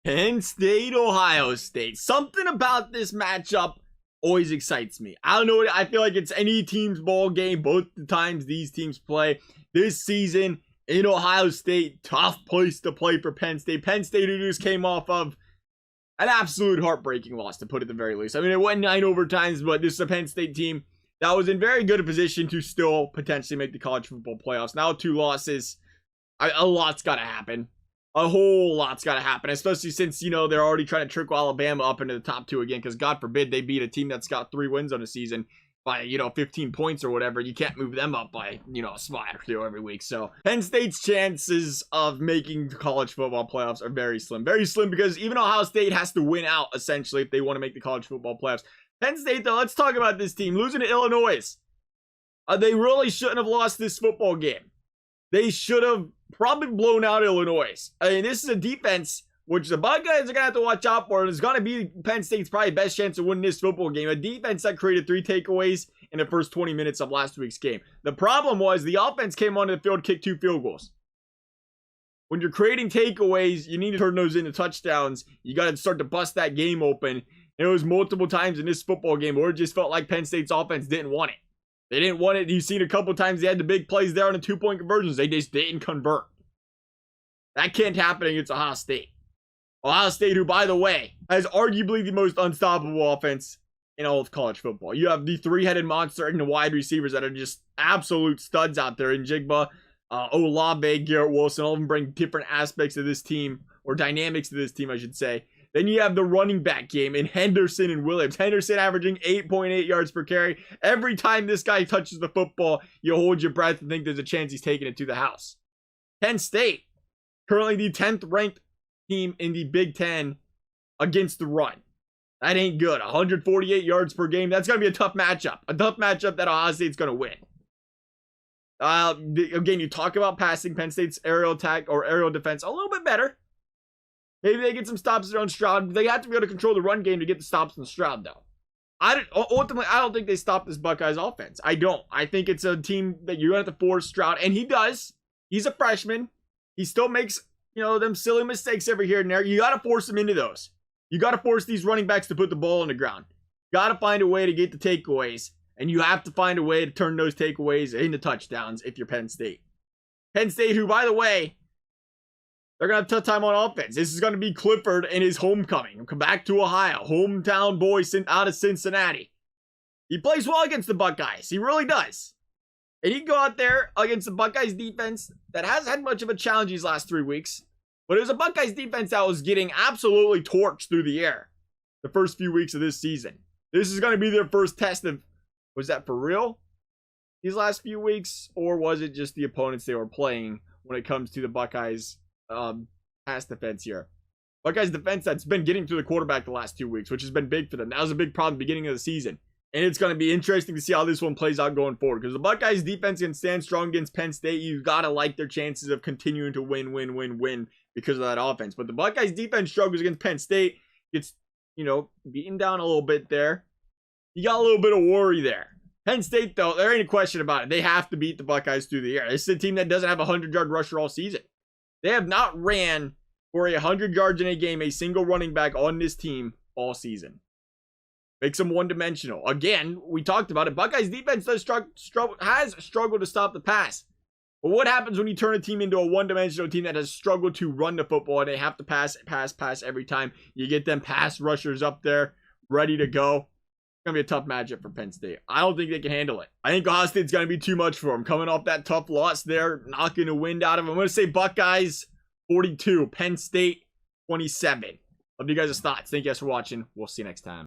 Penn State, Ohio State. Something about this matchup always excites me. I don't know. I feel like it's any team's ball game both the times these teams play this season in Ohio State. Tough place to play for Penn State. Penn State, who just came off of an absolute heartbreaking loss, to put it the very least. I mean, it went 9 overtimes, but this is a Penn State team that was in very good a position to still potentially make the college football playoffs. Now 2 losses. A lot's got to happen. A whole lot's got to happen, especially since, they're already trying to trickle Alabama up into the top 2 again, because God forbid they beat a team that's got 3 wins on the season by, 15 points or whatever. You can't move them up by, a spot or 2 every week. So Penn State's chances of making college football playoffs are very slim. Very slim, because even Ohio State has to win out, essentially, if they want to make the college football playoffs. Penn State, though, let's talk about this team. Losing to Illinois. They really shouldn't have lost this football game. They should have probably blown out Illinois. I mean, this is a defense which the Buckeyes are going to have to watch out for. And it's going to be Penn State's probably best chance of winning this football game. A defense that created 3 takeaways in the first 20 minutes of last week's game. The problem was the offense came onto the field, kicked 2 field goals. When you're creating takeaways, you need to turn those into touchdowns. You got to start to bust that game open. And it was multiple times in this football game where it just felt like Penn State's offense didn't want it. They didn't want it. You've seen a couple times they had the big plays there on the 2-point conversions. They just didn't convert. That can't happen against Ohio State. Ohio State, who, by the way, has arguably the most unstoppable offense in all of college football. You have the 3-headed monster and the wide receivers that are just absolute studs out there in Jigba, Olave, Garrett Wilson. All of them bring different aspects of this team, or dynamics to this team, I should say. Then you have the running back game in Henderson and Williams. Henderson averaging 8.8 yards per carry. Every time this guy touches the football, you hold your breath and think there's a chance he's taking it to the house. Penn State, currently the 10th ranked team in the Big Ten against the run. That ain't good. 148 yards per game. That's going to be a tough matchup. A tough matchup that Ohio State's going to win. Again, you talk about passing. Penn State's aerial attack or aerial defense a little bit better. Maybe they get some stops on Stroud. They have to be able to control the run game to get the stops on Stroud, though. Ultimately, I don't think they stop this Buckeyes offense. I don't. I think it's a team that you're going to have to force Stroud. And he does. He's a freshman. He still makes, them silly mistakes every here and there. You got to force him into those. You got to force these running backs to put the ball on the ground. You got to find a way to get the takeaways. And you have to find a way to turn those takeaways into touchdowns if you're Penn State. Penn State, who, by the way, they're going to have a tough time on offense. This is going to be Clifford and his homecoming. Come back to Ohio. Hometown boy out of Cincinnati. He plays well against the Buckeyes. He really does. And he can go out there against the Buckeyes defense that hasn't had much of a challenge these last 3 weeks. But it was a Buckeyes defense that was getting absolutely torched through the air the first few weeks of this season. This is going to be their first test of, was that for real these last few weeks? Or was it just the opponents they were playing when it comes to the Buckeyes pass defense here? Buckeyes defense that's been getting to the quarterback the last 2 weeks, which has been big for them. That was a big problem at the beginning of the season. And it's going to be interesting to see how this one plays out going forward. Because the Buckeyes defense can stand strong against Penn State. You've got to like their chances of continuing to win because of that offense. But the Buckeyes defense struggles against Penn State. Gets, beaten down a little bit there. You got a little bit of worry there. Penn State, though, there ain't a question about it. They have to beat the Buckeyes through the air. This is a team that doesn't have a 100-yard rusher all season. They have not ran for 100 yards in a game, a single running back on this team all season. Makes them one-dimensional. Again, we talked about it. Buckeyes defense has struggled to stop the pass. But what happens when you turn a team into a one-dimensional team that has struggled to run the football and they have to pass every time? You get them pass rushers up there ready to go. It's going to be a tough matchup for Penn State. I don't think they can handle it. I think Ohio State's going to be too much for them. Coming off that tough loss there, knocking the wind out of them. I'm going to say Buckeyes 42, Penn State 27. Love you guys' thoughts. Thank you guys for watching. We'll see you next time.